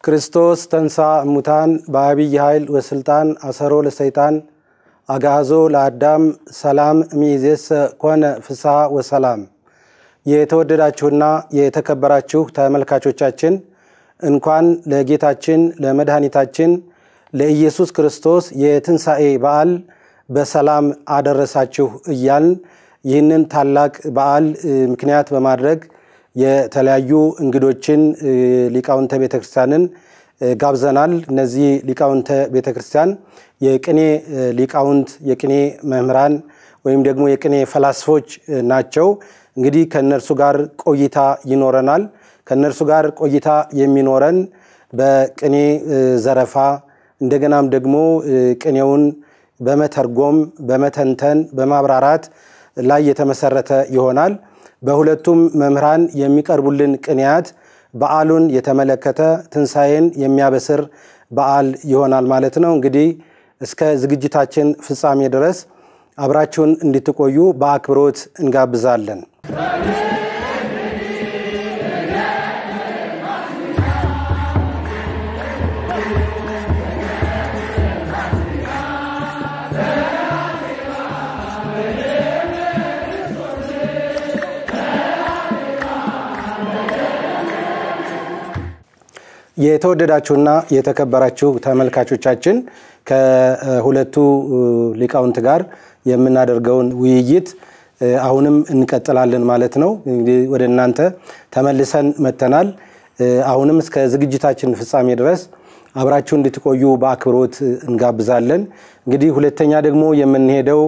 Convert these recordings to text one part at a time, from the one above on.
ክርስቶስ ተንሳ ሙታን በአብይ ኃይል ወስልጣን አሰሮ ለሰይጣን አጋዞ ለአዳም ሰላም ሚዜስ ኮነ ፍስሐ ወሰላም። የተወደዳችሁና የተከበራችሁ ተመልካቾቻችን እንኳን ለጌታችን ለመድኃኒታችን ለኢየሱስ ክርስቶስ የትንሳኤ በዓል በሰላም አደረሳችሁ እያልን ይህንን ታላቅ በዓል ምክንያት በማድረግ የተለያዩ እንግዶችን ሊቃውንተ ቤተክርስቲያንን ጋብዘናል። እነዚህ ሊቃውንተ ቤተክርስቲያን የቅኔ ሊቃውንት የቅኔ መምህራን ወይም ደግሞ የቅኔ ፈላስፎች ናቸው። እንግዲህ ከነርሱ ጋር ቆይታ ይኖረናል። ከነርሱ ጋር ቆይታ የሚኖረን በቅኔ ዘረፋ እንደገናም ደግሞ ቅኔውን በመተርጎም በመተንተን በማብራራት ላይ የተመሰረተ ይሆናል። በሁለቱም መምህራን የሚቀርቡልን ቅኔያት በዓሉን የተመለከተ ትንሳኤን የሚያበስር በዓል ይሆናል ማለት ነው። እንግዲህ እስከ ዝግጅታችን ፍጻሜ ድረስ አብራችሁን እንድትቆዩ በአክብሮት እንጋብዛለን። የተወደዳችሁና የተከበራችሁ ተመልካቾቻችን ከሁለቱ ሊቃውንት ጋር የምናደርገውን ውይይት አሁንም እንቀጥላለን ማለት ነው። እንግዲህ ወደ እናንተ ተመልሰን መተናል። አሁንም እስከ ዝግጅታችን ፍጻሜ ድረስ አብራችሁ እንድትቆዩ በአክብሮት እንጋብዛለን። እንግዲህ ሁለተኛ ደግሞ የምንሄደው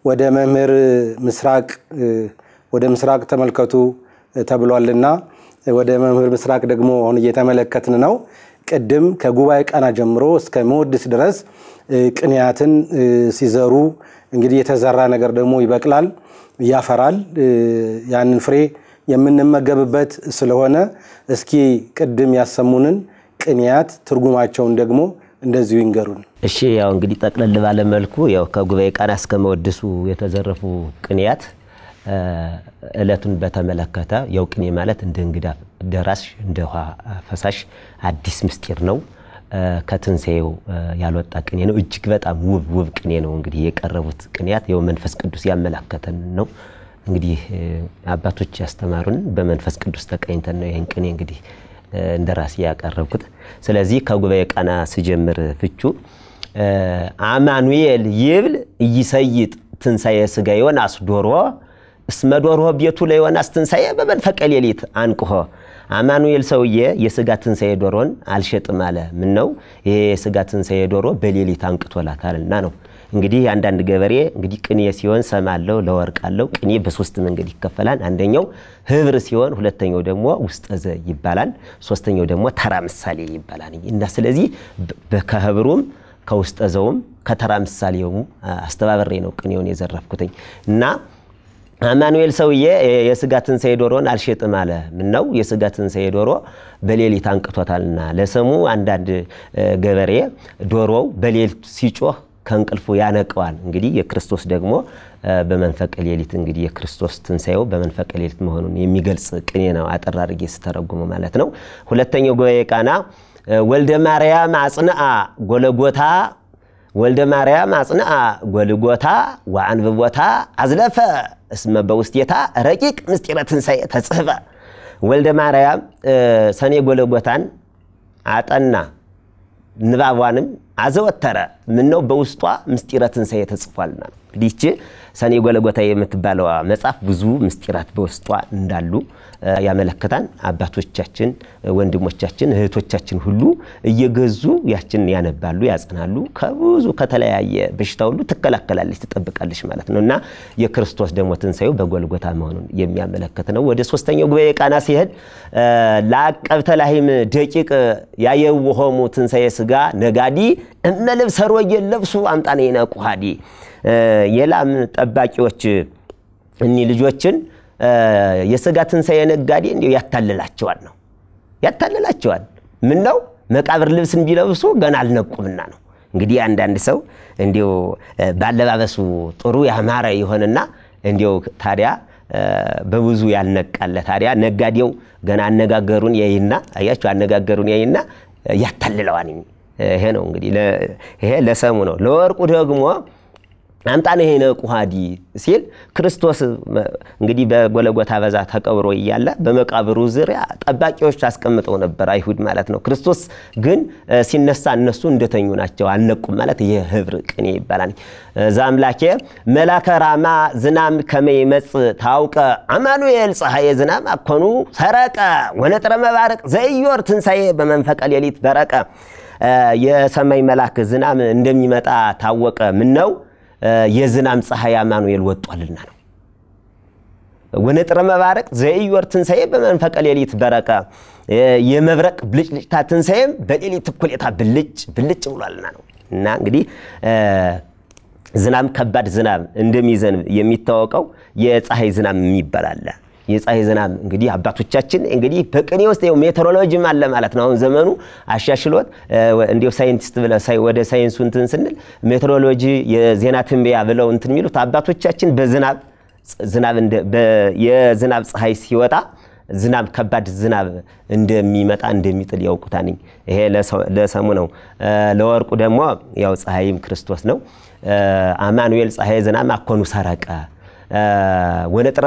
ወደ መምህር ምስራቅ ተመልከቱ ተብሏልና ወደ መምህር ምስራቅ ደግሞ አሁን እየተመለከትን ነው። ቀደም ከጉባኤ ቃና ጀምሮ እስከ መወድስ ድረስ ቅኔያትን ሲዘሩ እንግዲህ የተዘራ ነገር ደግሞ ይበቅላል ያፈራል። ያንን ፍሬ የምንመገብበት ስለሆነ እስኪ ቀደም ያሰሙንን ቅኔያት ትርጉማቸውን ደግሞ እንደዚሁ ይንገሩን። እሺ ያው እንግዲህ ጠቅለል ባለ መልኩ ያው ከጉባኤ ቃና እስከ መወድሱ የተዘረፉ ቅኔያት እለቱን በተመለከተ ያው ቅኔ ማለት እንደ እንግዳ ደራሽ እንደ ውሃ ፈሳሽ አዲስ ምስጢር ነው። ከትንሳኤው ያልወጣ ቅኔ ነው። እጅግ በጣም ውብ ቅኔ ነው። እንግዲህ የቀረቡት ቅኔያት ያው መንፈስ ቅዱስ ያመላከተን ነው። እንግዲህ አባቶች ያስተማሩን በመንፈስ ቅዱስ ተቀኝተን ነው ይሄን ቅኔ እንግዲህ እንደራስ ያቀረብኩት። ስለዚህ ከጉባኤ ቃና ሲጀምር ፍቹ አማኑኤል ይብል ይሰይጥ ትንሳኤ ስጋ ዮናስ ዶሮ እስመዶሮ ቤቱ ለዮናስ ትንሳኤ በመንፈቀ ሌሊት አንቅሆ። አማኑኤል ሰውዬ የስጋ ትንሳኤ ዶሮን አልሸጥም አለ። ምን ነው ይሄ የስጋ ትንሳኤ ዶሮ በሌሊት አንቅቶላታልና ነው። እንግዲህ አንዳንድ ገበሬ እንግዲህ ቅኔ ሲሆን ሰማለው ለወርቃለው ቅኔ በሶስት መንገድ ይከፈላል። አንደኛው ህብር ሲሆን፣ ሁለተኛው ደግሞ ውስጠዘ ይባላል፣ ሶስተኛው ደግሞ ተራ ምሳሌ ይባላል። እና ስለዚህ በከህብሩም ከውስጠዘውም ከተራ ምሳሌውም አስተባበሬ ነው ቅኔውን የዘረፍኩትኝ። እና አማኑኤል ሰውዬ የስጋ ትንሳኤ ዶሮን አልሸጥም አለ። ምን ነው የስጋ ትንሳኤ ዶሮ በሌሊት አንቅቶታልና። ለሰሙ አንዳንድ ገበሬ ዶሮው በሌሊት ሲጮህ ከእንቅልፉ ያነቀዋል። እንግዲህ የክርስቶስ ደግሞ በመንፈቀ ሌሊት እንግዲህ የክርስቶስ ትንሳኤው በመንፈቀ ሌሊት መሆኑን የሚገልጽ ቅኔ ነው። አጠር አድርጌ ስተረጉሙ ማለት ነው። ሁለተኛው ጉባኤ ቃና ወልደ ማርያም አጽንዓ ጎለጎታ ወልደ ማርያም አጽንዓ ጎልጎታ ወአንብቦታ አዝለፈ እስመ በውስቴታ ረቂቅ ምስጢረ ትንሳኤ ተጽፈ። ወልደ ማርያም ሰኔ ጎልጎታን አጠና ንባቧንም አዘወተረ። ምን ነው በውስጧ ምስጢረ ትንሳኤ ተጽፏልና። እንግዲህ ሰኔ ጎልጎታ የምትባለው መጽሐፍ ብዙ ምስጢራት በውስጧ እንዳሉ ያመለክታል። አባቶቻችን ወንድሞቻችን እህቶቻችን ሁሉ እየገዙ ያችን ያነባሉ ያጽናሉ። ከብዙ ከተለያየ በሽታ ሁሉ ትከላከላለች ትጠብቃለች ማለት ነውና የክርስቶስ ደግሞ ትንሳኤው በጎልጎታ መሆኑን የሚያመለክት ነው። ወደ ሶስተኛው ጉባኤ ቃና ሲሄድ ለአቀብተ ላህም ደቂቅ ያየውሆሙ ትንሳኤ ስጋ ነጋዲ እመልብ ሰሮየ ለብሱ አምጣኔ ነቁሃዲ። የላም ጠባቂዎች እኒ ልጆችን የስጋ ትንሳኤ ነጋዴ እንዲው ያታለላቸዋል ነው ያታለላቸዋል። ምን ነው መቃብር ልብስን ቢለብሱ ገና አልነቁምና ነው። እንግዲህ አንዳንድ ሰው እንዲው ባለባበሱ ጥሩ ያማረ ይሆንና እንዲው ታዲያ በብዙ ያልነቃለ ታዲያ ነጋዴው ገና አነጋገሩን ያይና አያችሁ አነጋገሩን ያይና ያታልለዋል ይሄ ነው እንግዲህ ይሄ ለሰሙ ነው ለወርቁ ደግሞ አምጣነ ይሄ ነው ቁሃዲ ሲል ክርስቶስ እንግዲህ በጎለጎታ በዛ ተቀብሮ ይያለ በመቃብሩ ዙሪያ ጠባቂዎች አስቀምጠው ነበር አይሁድ ማለት ነው ክርስቶስ ግን ሲነሳ እነሱ እንደተኙ ናቸው አልነቁም ማለት ይሄ ህብር ቅኔ ይባላል ዛምላኬ መላከ ራማ ዝናም ከመይመጽ ታውቀ አማኑኤል ፀሐይ ዝናም አኮኑ ሰረቀ ወነጥረ መባረቅ ዘይዮር ትንሳኤ በመንፈቀ ሌሊት በረቀ የሰማይ መላክ ዝናም እንደሚመጣ ታወቀ ምን ነው የዝናም ፀሐይ አማኑኤል ወጥቷልና ነው ወነጥረ መባረቅ ዘይዮር ትንሳኤ በመንፈቀ ሌሊት በረቀ የመብረቅ ብልጭልጭታ ትንሳኤም በሌሊት እኩሌታ ብልጭ ብሏልና ነው እና እንግዲህ ዝናም ከባድ ዝናብ እንደሚዘንብ የሚታወቀው የፀሐይ ዝናብ የሚባላል የፀሐይ ዝናብ እንግዲህ አባቶቻችን እንግዲህ በቅኔ ውስጥ ሜትሮሎጂም አለ ማለት ነው አሁን ዘመኑ አሻሽሎት እንዲው ሳይንቲስት ብለው ወደ ሳይንሱ እንትን ስንል ሜትሮሎጂ የዜና ትንበያ ብለው እንትን የሚሉት አባቶቻችን በዝናብ የዝናብ ፀሐይ ሲወጣ ዝናብ ከባድ ዝናብ እንደሚመጣ እንደሚጥል ያውቁታኒ ይሄ ለሰሙ ነው ለወርቁ ደግሞ ያው ፀሐይም ክርስቶስ ነው አማኑኤል ፀሐይ ዝናብ አኮኑ ሰረቀ ወነጥረ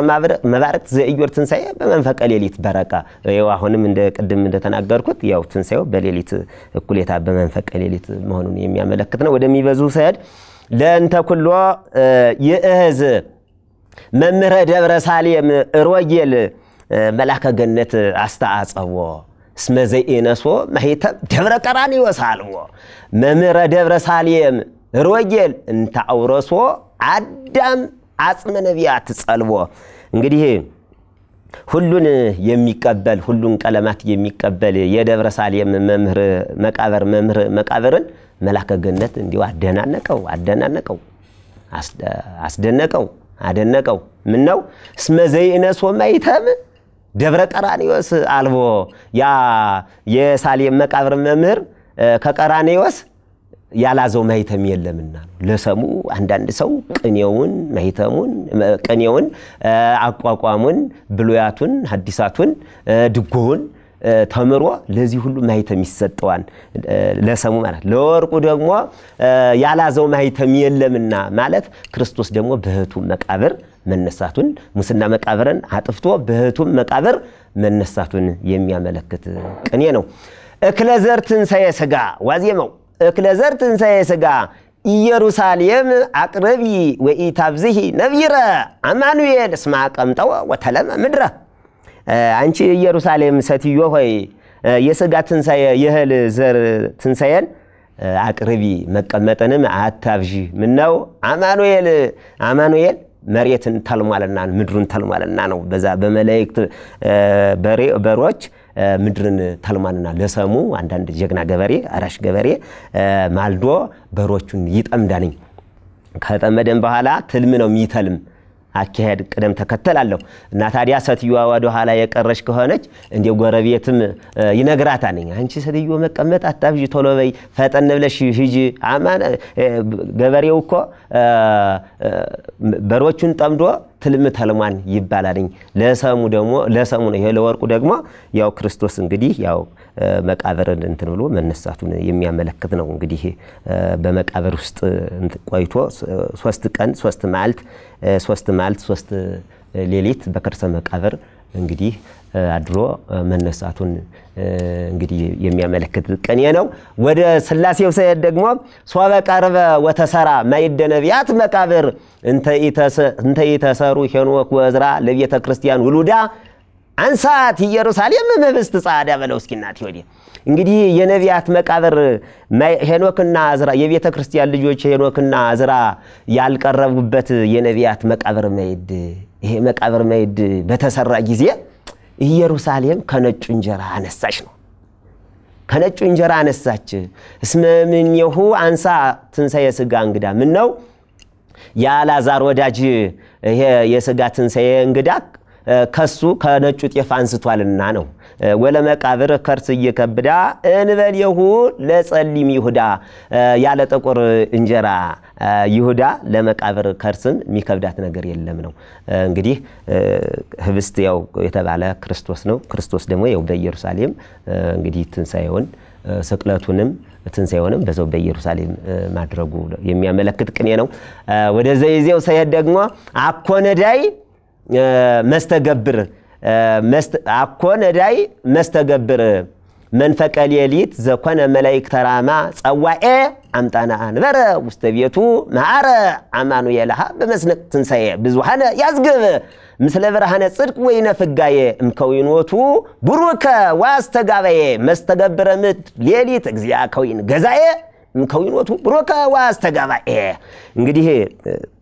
መባረቅ ዘይዮር ትንሳኤ በመንፈቀ ሌሊት በረቀ ያው አሁንም እንደ ቅድም እንደተናገርኩት ያው ትንሳኤው በሌሊት እኩሌታ በመንፈቀ ሌሊት መሆኑን የሚያመለክት ነው ወደሚበዙ ሰዓት ለእንተ ኩሎ የእህዝ መምህረ ደብረ ሳሌም ሮጌል መላከ ገነት አስተአጸዎ እስመ ዘይነሶ ማህተም ደብረ ቀራንዮ ሳልዎ መምህረ ደብረ ሳሌም ሮጌል እንተ አውረሶ አዳም አጽመ ነቢያት ጸልቦ እንግዲህ ሁሉን የሚቀበል ሁሉን ቀለማት የሚቀበል የደብረ ሳሌም መምህር መቃብርን መላከ ገነት እንዲው አደናነቀው አደነቀው ምን ነው እስመ ዘይነሶ ማይተም ደብረ ቀራንዮስ አልቦ ያ የሳሌም መቃብር መምህር ከቀራንዮስ ያላዘው ማይተም የለምና ለሰሙ አንዳንድ ሰው ቅኔውን ማይተሙን ቅኔውን አቋቋሙን ብሉያቱን ሐዲሳቱን ድጎውን ተምሮ ለዚህ ሁሉ ማይተም ይሰጠዋል ለሰሙ ማለት ለወርቁ ደግሞ ያላዘው ማይተም የለምና ማለት ክርስቶስ ደግሞ በህቱ መቃብር መነሳቱን ሙስና መቃብርን አጥፍቶ በህቱ መቃብር መነሳቱን የሚያመለክት ቅኔ ነው እክለዘር ትንሳኤ ሥጋ ዋዜማው እክለዘር ትንሳኤ ሥጋ ኢየሩሳሌም አቅረቢ ወኢታብዝሂ ነብይረ አማኑኤል እስማ ቀምጠው ወተለመ ምድረ አንቺ ኢየሩሳሌም ሰትዮ ሆይ የሥጋ ትንሳኤ የህል ዘር ትንሳኤን አቅረቢ መቀመጠንም አታብጂ ምን ነው አማኑኤል መሬትን ተልሟልና ምድሩን ተልሟልና ነው በዛ በመላእክት በሮች ምድርን ተልሟልና ለሰሙ አንዳንድ ጀግና ገበሬ አራሽ ገበሬ ማልዶ በሮቹን ይጠምዳልኝ ከተመደን በኋላ ትልም ነው የሚተልም አካሄድ ቀደም ተከተላለሁ እና ታዲያ ሰትዩዋ ወደ ኋላ የቀረሽ ከሆነች እንዴ ጎረቤትም ይነግራታል አንቺ ሰትዩ መቀመጥ አታብጂ ቶሎ በይ ፈጠን ብለሽ ሂጂ አማን ገበሬው እኮ በሮቹን ጠምዶ ትልም ተልማን ይባላልኝ ለሰሙ ነው ይሄ ለወርቁ ደግሞ ያው ክርስቶስ እንግዲህ ያው መቃብርን እንትን ብሎ መነሳቱን የሚያመለክት ነው እንግዲህ በመቃብር ውስጥ ቆይቶ 3 ቀን 3 መዓልት 3 ሌሊት በከርሰ መቃብር እንግዲህ አድሮ መነሳቱን እንግዲህ የሚያመለክት ቅኔ ነው ወደ ስላሴው ሰይድ ደግሞ ሶበ ቀርበ ወተሰራ ማይደነቢያት መቃብር እንተ ይተሰሩ ሄኖክ ወዝራ ለቤተ ክርስቲያን ውሉዳ አንሳት ኢየሩሳሌም መብስት ጻዳ በለው እስኪናት ይወዲ እንግዲህ የነቢያት መቃብር ሄኖክና አዝራ የቤተ ክርስቲያን ልጆች ሄኖክና አዝራ ያልቀረቡበት የነቢያት መቃብር ማይድ ይሄ መቃብር ማይድ በተሰራ ጊዜ ኢየሩሳሌም ከነጩ እንጀራ አነሳች ነው ከነጩ እንጀራ አነሳች እስመ ምንየሁ አንሳ ትንሳኤ ሥጋ እንግዳ ምን ነው ያላዛር ወዳጅ ይሄ የሥጋ ትንሳኤ እንግዳ ከሱ ከነጩ ጤፍ አንስቷልና ነው ወለ መቃብር ከርስ ይከብዳ እንበልየሁ ለጸሊም ይሁዳ ያለ ጥቁር እንጀራ ይሁዳ ለመቃብር ከርስም የሚከብዳት ነገር የለም ነው እንግዲህ ህብስት ያው የተባለ ክርስቶስ ነው ክርስቶስ ደግሞ ያው በኢየሩሳሌም እንግዲህ ትንሳኤውን ስቅለቱንም ትንሳኤውንም በዛው በኢየሩሳሌም ማድረጉ የሚያመለክት ቅኔ ነው። ወደ ዘይዜው ሰይድ ደግሞ አኮነዳይ መስተገብር አኮነዳይ መስተገብር መንፈቀ ሌሊት ዘኮነ መላእክተ ራማ ጸዋኤ አምጣና አንበረ ውስተ ቤቱ ማረ አማኑኤል በመስነቅ ትንሳኤ ብዙሃነ ያዝግብ ምስለ ብርሃነ ጽድቅ ወይነ ፍጋዬ እምከዊኖቱ ብሩከ ዋስተጋባዬ መስተገብረ ምድር ሌሊት እግዚአ ከዊን ገዛዬ እምከዊኖቱ ብሩከ ዋስተጋባዬ። እንግዲህ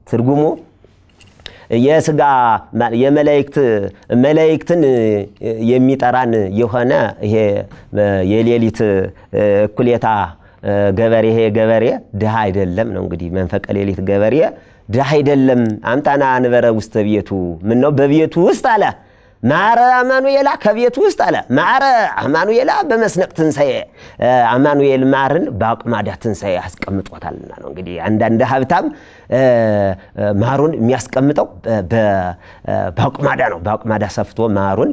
ትርጉሙ የስጋ የመላእክትን የሚጠራን የሆነ ይሄ የሌሊት እኩሌታ ገበሬ ይሄ ገበሬ ድሃ አይደለም ነው። እንግዲህ መንፈቀ ሌሊት ገበሬ ድሃ አይደለም። አምጣና አንበረ ውስተ ቤቱ ምን ነው በቤቱ ውስጥ አለ ማረ አማኑኤላ ከቤቱ ውስጥ አለ ማረ አማኑኤላ በመስነቅ ትንሳኤ አማኑኤል ማርን በአቅማዳ ትንሳኤ ያስቀምጦታልና ነው። እንግዲህ አንዳንድ ሀብታም ማሩን የሚያስቀምጠው በአቅማዳ ነው። በአቅማዳ ሰፍቶ ማሩን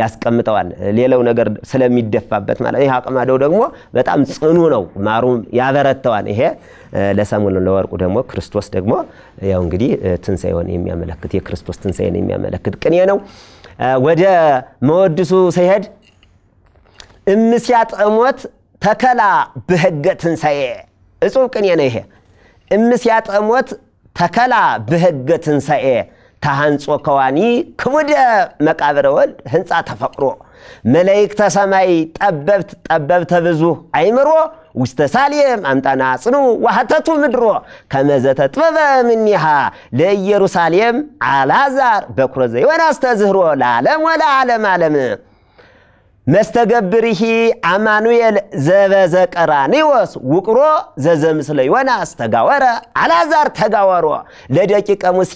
ያስቀምጠዋል። ሌላው ነገር ስለሚደፋበት ማለት ይሄ አቅማዳው ደግሞ በጣም ጽኑ ነው። ማሩን ያበረተዋል። ይሄ ለሰሙን ለወርቁ ደግሞ ክርስቶስ ደግሞ ያው እንግዲህ ትንሳኤውን የሚያመለክት የክርስቶስ ትንሳኤን የሚያመለክት ቅኔ ነው። ወደ መወድሱ ሲሄድ እምስያጠሞት ተከላ በሕገ ትንሳኤ እጹብ ቅኔ ነው። ይሄ እምስያጠሞት ተከላ በሕገ ትንሳኤ ታሃንጾ ከዋኒ ክቡደ መቃብረ ወልድ ህንጻ ተፈቅሮ መላእክተ ሰማይ ጠበብተ ብዙ አይምሮ ውስተ ሳሌም አምጣና ጽኑ ወሐተቱ ምድሮ ከመዘተ ጥበበ ምንሃ ለኢየሩሳሌም አላዛር በኩረ ዘይወናስ ተዝህሮ ለዓለም ወለዓለም ዓለም መስተገብርሂ አማኑኤል ዘበዘቀራኒዎስ ውቅሮ ዘዘምስለ ዮናስ ተጋወረ አላዛር ተጋወሮ ለደቂቀ ሙሴ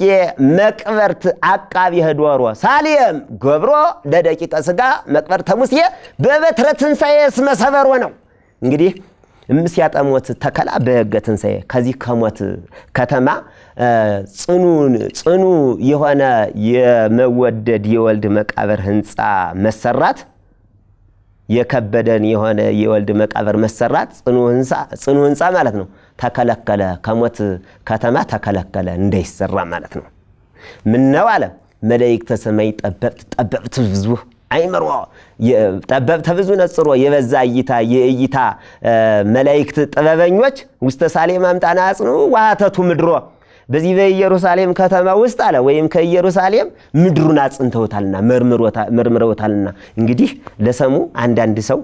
መቅበርት አቃቢ ሄዶሮ ሳሌም ገብሮ ለደቂቀ ስጋ መቅበርተ ሙሴ በበትረ ትንሳኤ እስመ ሰበሮ ነው። እንግዲህ እምስያጠሞት ተከላ በሕገ ትንሳኤ ከዚህ ከሞት ከተማ ጽኑ የሆነ የመወደድ የወልድ መቃብር ህንጻ መሰራት የከበደን የሆነ የወልድ መቃብር መሰራት ጽኑ ህንጻ ማለት ነው። ተከለከለ ከሞት ከተማ ተከለከለ እንዳይሰራ ማለት ነው። ምን ነው አለ መላእክተ ሰማይ ጠበብት ብዙ አይምሮ ጠበብት ብዙ ነጽሮ የበዛ የእይታ መላእክት ጥበበኞች ውስተ ሳሌም አምጣና አጽኑ ወሐተቱ ምድሮ በዚህ በኢየሩሳሌም ከተማ ውስጥ አለ ወይም ከኢየሩሳሌም ምድሩን አጽንተውታልና መርምረውታልና። እንግዲህ ለሰሙ አንዳንድ ሰው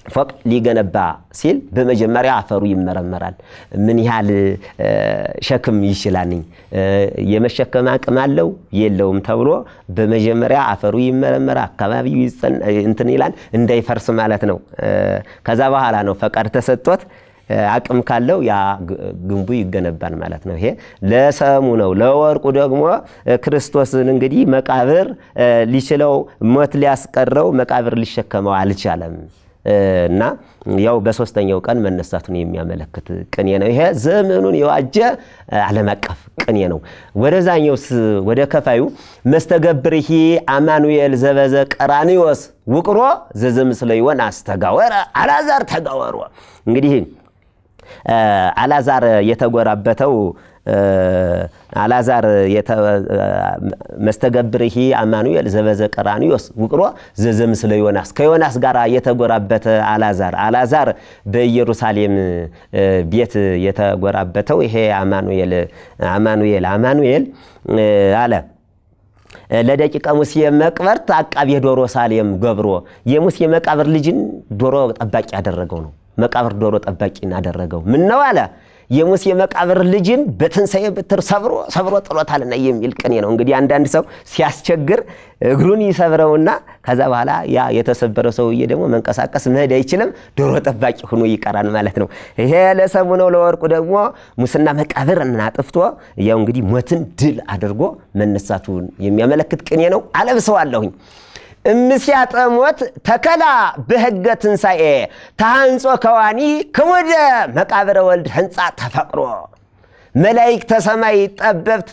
ፎቅ ሊገነባ ሲል በመጀመሪያ አፈሩ ይመረመራል። ምን ያህል ሸክም ይችላል የመሸከም አቅም አለው የለውም ተብሎ በመጀመሪያ አፈሩ ይመረመራል። አካባቢው እንትን ይላል እንዳይፈርስ ማለት ነው። ከዛ በኋላ ነው ፈቃድ ተሰጥቶት አቅም ካለው ያ ግንቡ ይገነባል ማለት ነው። ይሄ ለሰሙ ነው። ለወርቁ ደግሞ ክርስቶስን እንግዲህ መቃብር ሊችለው ሞት ሊያስቀረው መቃብር ሊሸከመው አልቻለም እና ያው በሶስተኛው ቀን መነሳቱን የሚያመለክት ቅኔ ነው። ይሄ ዘመኑን የዋጀ ዓለም አቀፍ ቅኔ ነው። ወደዛኛው ወደ ከፋዩ መስተገብርሂ አማኑኤል ዘበዘቀራኒዎስ ውቅሮ ዘዘምስለ ዮናስ ተጋወረ አላዛር ተጋወሮ እንግዲህ አላዛር የተጎራበተው አላዛር መስተገብርሂ አማኑኤል ዘበዘቀራኒዎስ ውቅሮ ዘዘምስለ ዮናስ ከዮናስ ጋር የተጎራበተ አላዛር በኢየሩሳሌም ቤት የተጎራበተው ይሄ አማኑኤል አለ ለደቂቀ ሙሴ መቅበርት አቃቢ ዶሮ ሳሌም ገብሮ የሙሴ መቃብር ልጅን ዶሮ ጠባቂ ያደረገው ነው። መቃብር ዶሮ ጠባቂን አደረገው። ምን ነው አለ የሙሴ መቃብር ልጅን በትንሳኤ በትር ሰብሮ ጥሎታልና የሚል ቅኔ ነው። እንግዲህ አንዳንድ ሰው ሲያስቸግር እግሩን ይሰብረውና ከዛ በኋላ ያ የተሰበረው ሰውዬ ደግሞ መንቀሳቀስ መሄድ አይችልም፣ ዶሮ ጠባቂ ሆኖ ይቀራል ማለት ነው። ይሄ ለሰሙ ነው። ለወርቁ ደግሞ ሙስና መቃብር እናጥፍቶ ያው እንግዲህ ሞትን ድል አድርጎ መነሳቱን የሚያመለክት ቅኔ ነው። አለብሰዋለሁኝ እምስያጠሞት ተከላ በሕገ ትንሳኤ ታሃንጾ ከዋኒ ክቡደ መቃብረ ወልድ ህንጻ ተፈቅሮ መላእክተ ሰማይ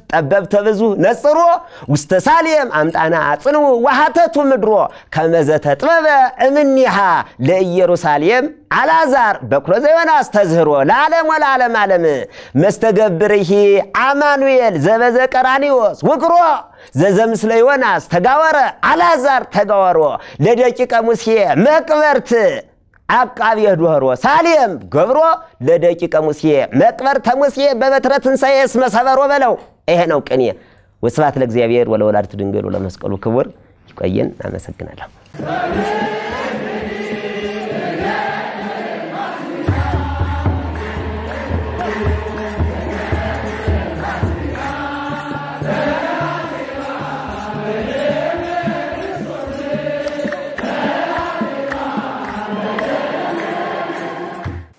ጠበብት ብዙ ነጽሮ ውስተ ሳሌም አምጣና አጽኑ ወሃተቱ ምድሮ ከመዘተ ጥበበ እምኒሃ ለኢየሩሳሌም አላዛር በኩረ ዘዮናስ ተዝህሮ ለዓለም ወለዓለም ዓለም መስተገብርሂ አማኑኤል ዘበዘ ቀራኒዮስ ውቅሮ ዘዘምስለ ዮናስ ተጋወረ አላዛር ተጋወሮ ለደቂቀ ሙሴ መቅበርት አቃቢ ዶሮ ሳሌም ገብሮ ለደቂቀ ሙሴ መቅበርተ ሙሴ በበትረ ትንሣኤ እስመ ሰበሮ በለው። ይሄ ነው ቅኔ። ወስብሐት ለእግዚአብሔር ወለወላዲቱ ድንግል ወለመስቀሉ ክቡር። ይቆየን። አመሰግናለሁ።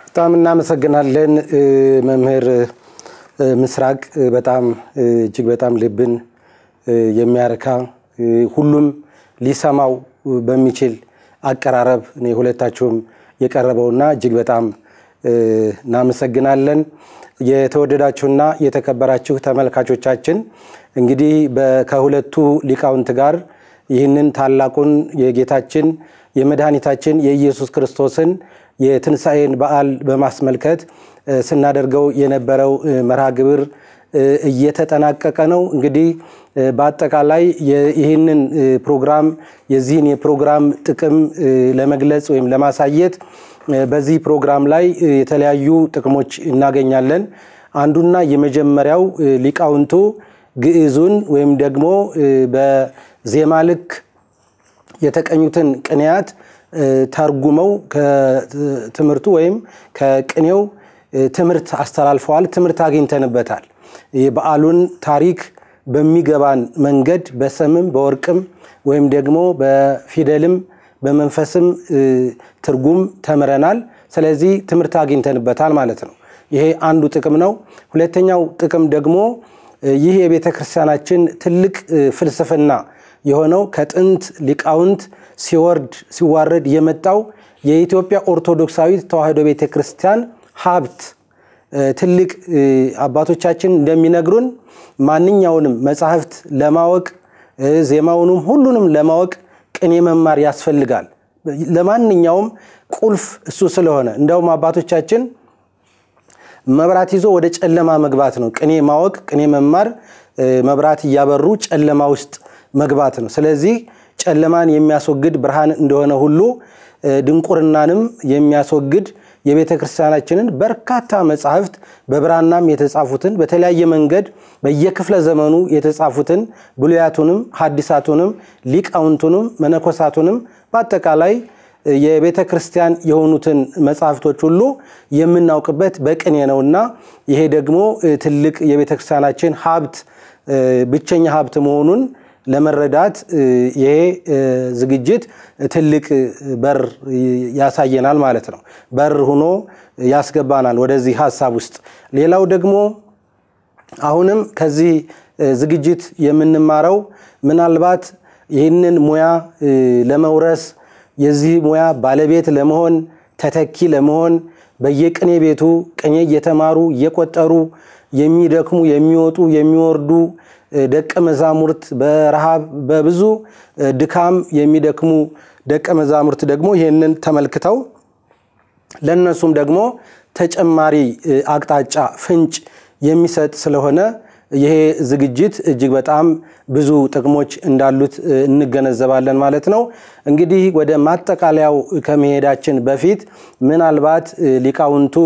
በጣም እናመሰግናለን መምህር ምስራቅ። በጣም እጅግ በጣም ልብን የሚያረካ ሁሉም ሊሰማው በሚችል አቀራረብ ነው ሁለታችሁም የቀረበውና እጅግ በጣም እናመሰግናለን። የተወደዳችሁና የተከበራችሁ ተመልካቾቻችን እንግዲህ ከሁለቱ ሊቃውንት ጋር ይህንን ታላቁን የጌታችን የመድኃኒታችን የኢየሱስ ክርስቶስን የትንሣኤን በዓል በማስመልከት ስናደርገው የነበረው መርሃ ግብር እየተጠናቀቀ ነው። እንግዲህ በአጠቃላይ ይህንን ፕሮግራም የዚህን የፕሮግራም ጥቅም ለመግለጽ ወይም ለማሳየት በዚህ ፕሮግራም ላይ የተለያዩ ጥቅሞች እናገኛለን። አንዱና የመጀመሪያው ሊቃውንቱ ግዕዙን ወይም ደግሞ በዜማ ልክ የተቀኙትን ቅኔያት ተርጉመው ከትምርቱ ወይም ከቅኔው ትምርት አስተላልፈዋል። ትምርት አግኝተንበታል። የበዓሉን ታሪክ በሚገባን መንገድ በሰምም በወርቅም ወይም ደግሞ በፊደልም በመንፈስም ትርጉም ተምረናል። ስለዚህ ትምርት አግኝተንበታል ማለት ነው። ይሄ አንዱ ጥቅም ነው። ሁለተኛው ጥቅም ደግሞ ይህ የቤተክርስቲያናችን ትልቅ ፍልስፍና የሆነው ከጥንት ሊቃውንት ሲዋረድ የመጣው የኢትዮጵያ ኦርቶዶክሳዊት ተዋሕዶ ቤተክርስቲያን ሀብት ትልቅ አባቶቻችን እንደሚነግሩን ማንኛውንም መጻሕፍት ለማወቅ ዜማውንም ሁሉንም ለማወቅ ቅኔ መማር ያስፈልጋል። ለማንኛውም ቁልፍ እሱ ስለሆነ እንደውም አባቶቻችን መብራት ይዞ ወደ ጨለማ መግባት ነው ቅኔ ማወቅ፣ ቅኔ መማር መብራት ያበሩ ጨለማ ውስጥ መግባት ነው። ስለዚህ ጨለማን የሚያስወግድ ብርሃን እንደሆነ ሁሉ ድንቁርናንም የሚያስወግድ የቤተክርስቲያናችንን በርካታ መጻሕፍት በብራናም የተጻፉትን በተለያየ መንገድ በየክፍለ ዘመኑ የተጻፉትን ብሉያቱንም ሐዲሳቱንም ሊቃውንቱንም መነኮሳቱንም በአጠቃላይ የቤተክርስቲያን የሆኑትን መጻሕፍቶች ሁሉ የምናውቅበት በቅኔ ነውና ይሄ ደግሞ ትልቅ የቤተክርስቲያናችን ሀብት ብቸኛ ሀብት መሆኑን ለመረዳት ይሄ ዝግጅት ትልቅ በር ያሳየናል ማለት ነው። በር ሆኖ ያስገባናል ወደዚህ ሐሳብ ውስጥ። ሌላው ደግሞ አሁንም ከዚህ ዝግጅት የምንማረው ምናልባት ይህንን ሙያ ለመውረስ የዚህ ሙያ ባለቤት ለመሆን ተተኪ ለመሆን በየቅኔ ቤቱ ቅኔ እየተማሩ እየቆጠሩ የሚደክሙ የሚወጡ የሚወርዱ ደቀ መዛሙርት በረሃብ በብዙ ድካም የሚደክሙ ደቀ መዛሙርት ደግሞ ይሄንን ተመልክተው ለነሱም ደግሞ ተጨማሪ አቅጣጫ ፍንጭ የሚሰጥ ስለሆነ ይሄ ዝግጅት እጅግ በጣም ብዙ ጥቅሞች እንዳሉት እንገነዘባለን ማለት ነው። እንግዲህ ወደ ማጠቃለያው ከመሄዳችን በፊት ምናልባት ሊቃውንቱ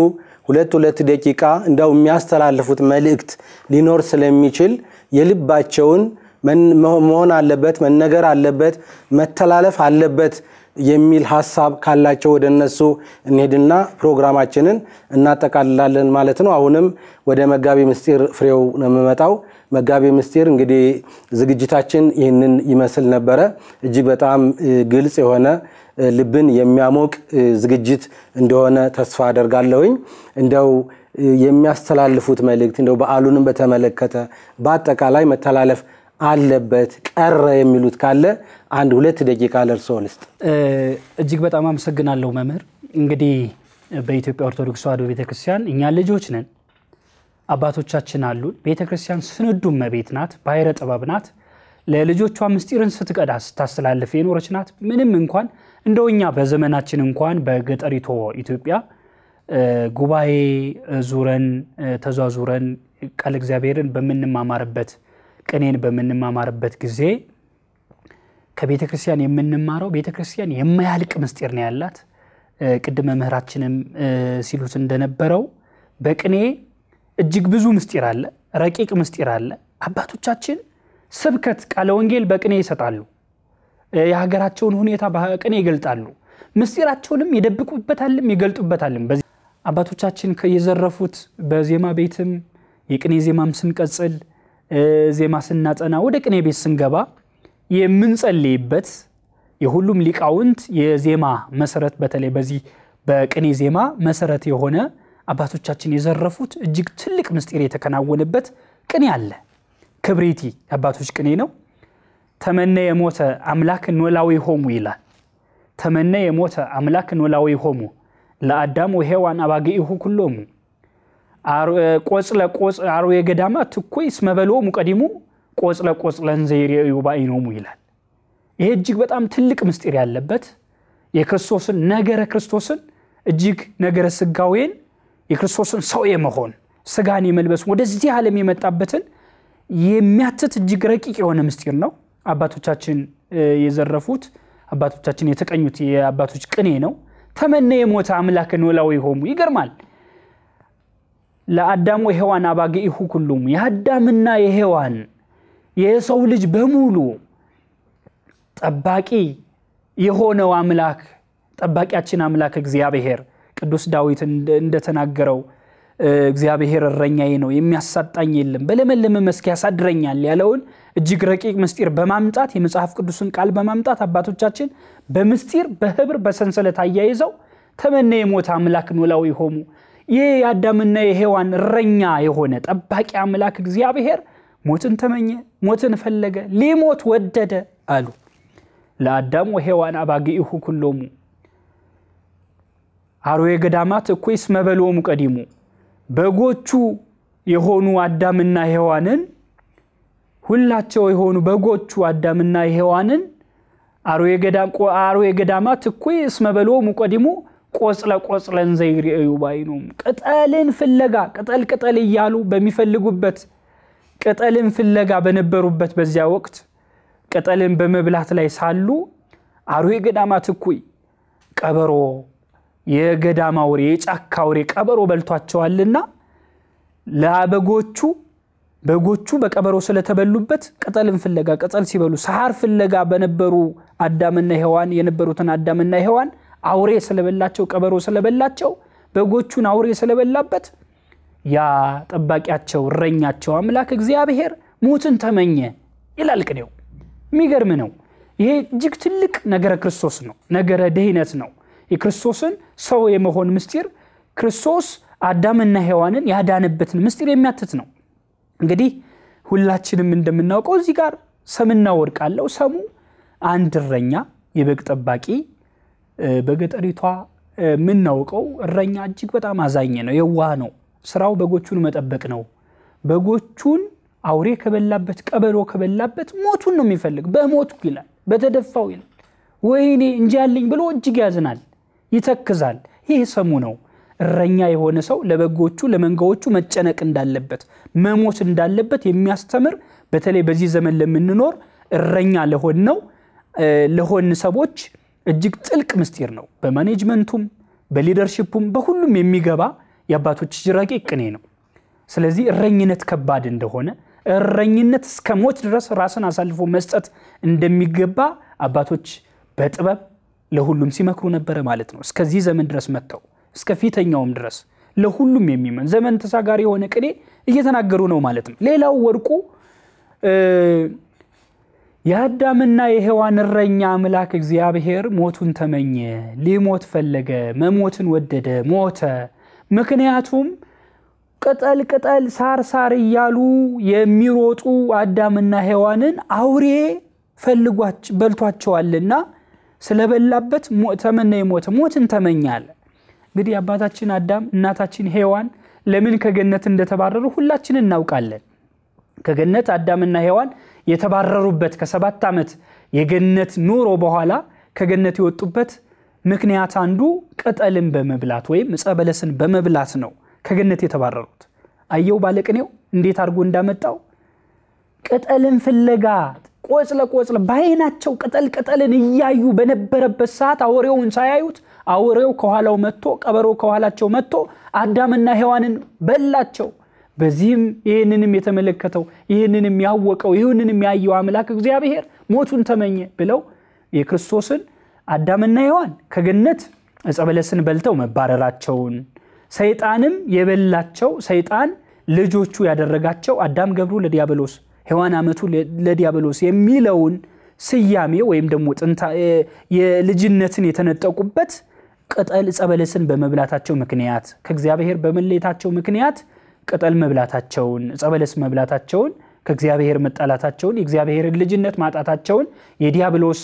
ሁለት ደቂቃ እንደው የሚያስተላልፉት መልእክት ሊኖር ስለሚችል የልባቸውን መሆን አለበት መነገር አለበት መተላለፍ አለበት የሚል ሐሳብ ካላቸው ወደነሱ እንሄድና ፕሮግራማችንን እናጠቃልላለን ማለት ነው። አሁንም ወደ መጋቢ ምስጢር ፍሬው ነው የምመጣው። መጋቢ ምስጢር እንግዲህ ዝግጅታችን ይህንን ይመስል ነበረ። እጅግ በጣም ግልጽ የሆነ ልብን የሚያሞቅ ዝግጅት እንደሆነ ተስፋ አደርጋለሁኝ። እንደው የሚያስተላልፉት መልእክት እንደው በዓሉንም በተመለከተ በአጠቃላይ መተላለፍ አለበት ቀረ የሚሉት ካለ 1-2 ደቂቃ ለርሶ ልስጥ። እጅግ በጣም አመሰግናለሁ መምህር። እንግዲህ በኢትዮጵያ ኦርቶዶክስ ተዋሕዶ ቤተክርስቲያን እኛ ልጆች ነን። አባቶቻችን አሉ ቤተክርስቲያን ስንዱ መቤት ናት ባይረ ጥበብ ናት ለልጆቿ ምስጢርን ስትቀዳ ስታስተላልፍ የኖረች ናት ምንም እንኳን እንደውኛ በዘመናችን እንኳን በገጠሪቶ ኢትዮጵያ ጉባኤ ዙረን ተዛዙረን ቃል እግዚአብሔርን በመንማማርበት ቀኔን በመንማማርበት ጊዜ ከቤተክርስቲያን የምንማረው ቤተክርስቲያን የማያልቅ ምስጢር ነው ያላት ቅድመ ምህራችንም ሲሉት እንደነበረው በቅኔ እጅግ ብዙ ምስጢር አለ ረቂቅ ምስጢር አለ አባቶቻችን ስብከት ቃለ ወንጌል በቅኔ ይሰጣሉ የሀገራቸውን ሁኔታ በቅኔ ይገልጣሉ ምስጢራቸውንም ይደብቁበታልም ይገልጡበታልም በዚህ አባቶቻችን ከየዘረፉት በዜማ ቤትም የቅኔ ዜማም ስንቀጽል ዜማ ስናጠና ወደ ቅኔ ቤት ስንገባ የምንጸልይበት የሁሉም ሊቃውንት የዜማ መሰረት በተለይ በዚህ በቅኔ ዜማ መሰረት የሆነ አባቶቻችን የዘረፉት እጅግ ትልቅ ምስጢር የተከናወነበት ቅኔ አለ ክብሪቲ አባቶች ቅኔ ነው ተመነ የሞተ አምላክ ኖላዊ ሆሙ ይላል ተመነ የሞተ አምላክ ኖላዊ ሆሙ ለአዳም ወሔዋን አባገኢሁ ኩሎሙ ቆጽለ አሮ የገዳማ ትኩይ ስመበሎሙ ቀዲሙ ቆጽለ እንዘይሪዩ ባይኖሙ ይላል ይሄ እጅግ በጣም ትልቅ ምስጢር ያለበት የክርስቶስን ነገረ ክርስቶስን እጅግ ነገረ ስጋዌን የክርስቶስን ሰው የመሆን ስጋን የመልበስ ወደዚህ ዓለም የመጣበትን የሚያትት እጅግ ረቂቅ የሆነ ምስጢር ነው አባቶቻችን የዘረፉት አባቶቻችን የተቀኙት የአባቶች ቅኔ ነው ተመነ የሞተ አምላክ ኖላዊ ሆሙ ይገርማል ለአዳም ወሔዋን አባገኢሁ ኩሉም የአዳምና የሔዋን የሰው ልጅ በሙሉ ጠባቂ የሆነው አምላክ ጠባቂያችን አምላክ እግዚአብሔር ቅዱስ ዳዊት እንደተናገረው እግዚአብሔር እረኛዬ ነው የሚያሳጣኝ የለም በለመለመ መስክ ያሳድረኛል ያለውን እጅግ ረቂቅ ምስጢር በማምጣት የመጽሐፍ ቅዱስን ቃል በማምጣት አባቶቻችን በምስጢር በህብር በሰንሰለት አያይዘው ተመነ የሞተ አምላክ ኖላዊ ሆሙ የአዳምና የሔዋን እረኛ የሆነ ጠባቂ አምላክ እግዚአብሔር ሞትን ተመኘ ሞትን ፈለገ ሊሞት ወደደ አሉ ለአዳም ወሔዋን አባገኢሁ ኩሎሙ አሮ የገዳማት እኩይስ መበሎሙ ቀዲሙ በጎቹ የሆኑ አዳምና ሔዋንን ሁላቸው የሆኑ በጎቹ አዳምና ሔዋንን አሮ የገዳማት እኩይስ መበሎሙ ቀዲሙ ቆጽለ እንዘይሪዩ ባይኖሙ ቅጠልን ፍለጋ ቅጠል ይያሉ በሚፈልጉበት ቅጠልን ፍለጋ በነበሩበት በዚያ ወቅት ቅጠልን በመብላት ላይ ሳሉ አሮ የገዳማት እኩይ ቀበሮ የገዳማውሬ የጫካውሬ ቀበሮ በልቷቸዋልና ለበጎቹ በቀበሮ ስለተበሉበት ቅጠልን ፍለጋ ቅጠል ሲበሉ ሳር ፍለጋ በነበሩ አዳምና ሔዋን የነበሩትን አዳምና ሔዋን አውሬ ስለበላቸው ቀበሮ ስለበላቸው በጎቹን አውሬ ስለበላበት ያ ጠባቂያቸው እረኛቸው አምላክ እግዚአብሔር ሞትን ተመኘ ይላል ቅኔው የሚገርም ነው ይሄ እጅግ ትልቅ ነገረ ክርስቶስ ነው ነገረ ድህነት ነው የክርስቶስን ሰው የመሆን ምስጢር ክርስቶስ አዳምና ሔዋንን ያዳነበትን ምስጢር የሚያትት ነው እንግዲህ ሁላችንም እንደምናውቀው እዚህ ጋር ሰምና ወርቃለው ሰሙ አንድ እረኛ የበግ ጠባቂ በገጠሪቷ ምን ናውቀው እረኛ እጅግ በጣም አዛኝ ነው የዋህ ነው ስራው በጎቹን መጠበቅ ነው በጎቹን አውሬ ከበላበት ቀበሮ ከበላበት ሞቱን ነው የሚፈልግ በሞቱ ይላል በተደፋው ይላል ወይኔ እንጃልኝ ብሎ እጅግ ያዝናል ይተክዛል ይሄ ሰሙ ነው እረኛ የሆነ ሰው ለበጎቹ ለመንጋዎቹ መጨነቅ እንዳለበት መሞት እንዳለበት የሚያስተምር በተለይ በዚህ ዘመን ለምንኖር እረኛ ለሆን ሰዎች እጅግ ጥልቅ ምስጢር ነው በማኔጅመንቱም በሊደርሺፑም በሁሉም የሚገባ የአባቶች ረቂቅ ቅኔ ነው ስለዚህ እረኝነት ከባድ እንደሆነ እረኝነት እስከ ሞት ድረስ ራስን አሳልፎ መስጠት እንደሚገባ አባቶች በጥበብ ለሁሉም ሲመክሩ ነበር ማለት ነው እስከዚህ ዘመን ድረስ መጣው እስከ ፊተኛውም ድረስ ለሁሉም የሚመን ዘመን ተሳጋሪ የሆነ ቅኔ እየተናገሩ ነው ማለት ነው ሌላው ወርቁ የአዳምና የሔዋን እረኛ አምላክ እግዚአብሔር ሞቱን ተመኘ ሊሞት ፈለገ መሞትን ወደደ ሞተ ምክንያቱም ቅጠል ሳር ይያሉ የሚሮጡ አዳምና ሔዋንን አውሬ በልቷቸዋልና ስለበላበት ተመነ የሞተ ሞትን ተመኛለ እንግዲህ አባታችን አዳም እናታችን ሔዋን ለምን ከገነት እንደተባረሩ ሁላችንን እናውቃለን። ከገነት አዳምና ሔዋን የተባረሩበት ከ7 ዓመት የገነት ኑሮ በኋላ ከገነት የወጡበት ምክንያት አንዱ ቅጠልን በመብላት ወይም ዕፀ በለስን በመብላት ነው ከገነት የተባረሩት። አየው ባለቅኔው እንዴት አድርጎ እንዳመጣው ቅጠልን ፍለጋ ቆጽለ ባይናቸው ቅጠልን እያዩ በነበረበት ሰዓት አውሬውን ሳያዩት አውሬው ከኋላው መጥቶ ቀበሮ ከኋላቸው መጥቶ አዳምና ሔዋንን በላቸው። በዚህም ይህንንም የተመለከተው ይህንንም ያወቀው ይህንንም ያየው አምላክ እግዚአብሔር ሞቱን ተመኘ ብለው የክርስቶስን አዳምና ሔዋን ከገነት ዕፀ በለስን በልተው መባረራቸውን ሰይጣንም የበላቸው ሰይጣን ልጆቹ ያደረጋቸው አዳም ገብሩ ለዲያብሎስ ሔዋን አመቱ ለዲያብሎስ የሚለውን ስያሜ ወይም ደግሞ ጥንታ የልጅነትን የተነጠቁበት ቅጠል ዕፀ በለስን በመብላታቸው ምክንያት ከእግዚአብሔር በመለየታቸው ምክንያት ቅጠል መብላታቸውን ዕፀ በለስ መብላታቸውን ከእግዚአብሔር መጣላታቸውን የእግዚአብሔርን ልጅነት ማጣታቸውን የዲያብሎስ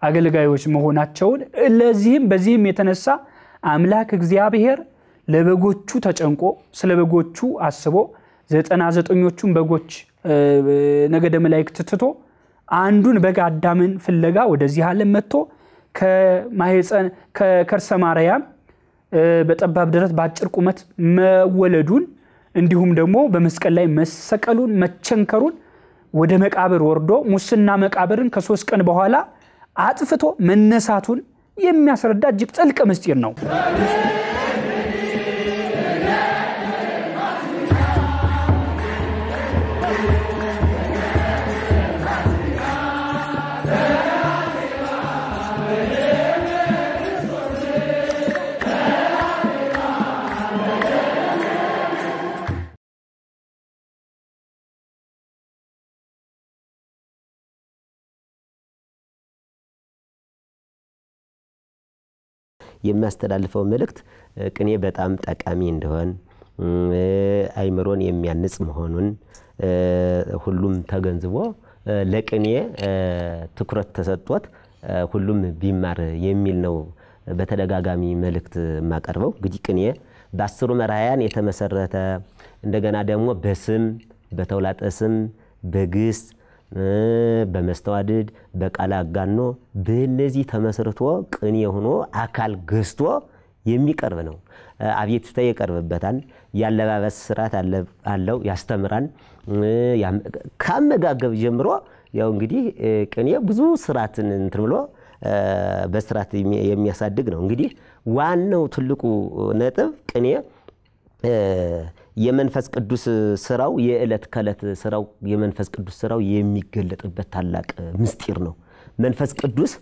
አገልጋዮች መሆናቸውን ለዚህም በዚህም የተነሳ አምላክ እግዚአብሔር ለበጎቹ ተጨንቆ ስለበጎቹ አስቦ 99ኞቹን በጎች ነገደ መላእክት ትቶ አንዱን በግ አዳምን ፍለጋ ወደዚህ ዓለም መጥቶ ከማህፀን ከከርሰ ማርያም በጠባብ ደረት በአጭር ቁመት መወለዱን እንዲሁም ደግሞ በመስቀል ላይ መሰቀሉን መቸንከሩን ወደ መቃብር ወርዶ ሙስና መቃብርን ከ3 ቀን በኋላ አጥፍቶ መነሳቱን የሚያስረዳ እጅግ ጥልቅ ምስጢር ነው። የሚያስተላልፈው መልእክት ቅኔ በጣም ጠቃሚ እንደሆነ አይምሮን የሚያንጽ መሆኑን ሁሉም ተገንዝቦ ለቅኔ ትኩረት ተሰጥቶት ሁሉም ቢማር የሚል ነው በተደጋጋሚ መልእክት ማቀርበው። እንግዲህ ቅኔ በ10 መራያን የተመሰረተ እንደገና ደግሞ በስም በተውላጠ ስም በግስ በመስተዋድድ በቃል አጋኖ በእነዚህ ተመስርቶ ቅኔ ሆኖ አካል ገዝቶ የሚቀርብ ነው። አብየትታ ይቀርብበታል። ያለባበስ ስርዓት አለው ያስተምራል። ካመጋገብ ጀምሮ ያው እንግዲህ ቅኔ ብዙ ስርዓትን እንትን ብሎ በስርዓት የሚያሳድግ ነው። እንግዲህ ዋናው ትልቁ ነጥብ ቅኔ የመንፈስ ቅዱስ ስራው የዕለት ከዕለት ስራው የመንፈስ ቅዱስ ስራው የሚገለጥበት ታላቅ ምስጢር ነው። መንፈስ ቅዱስ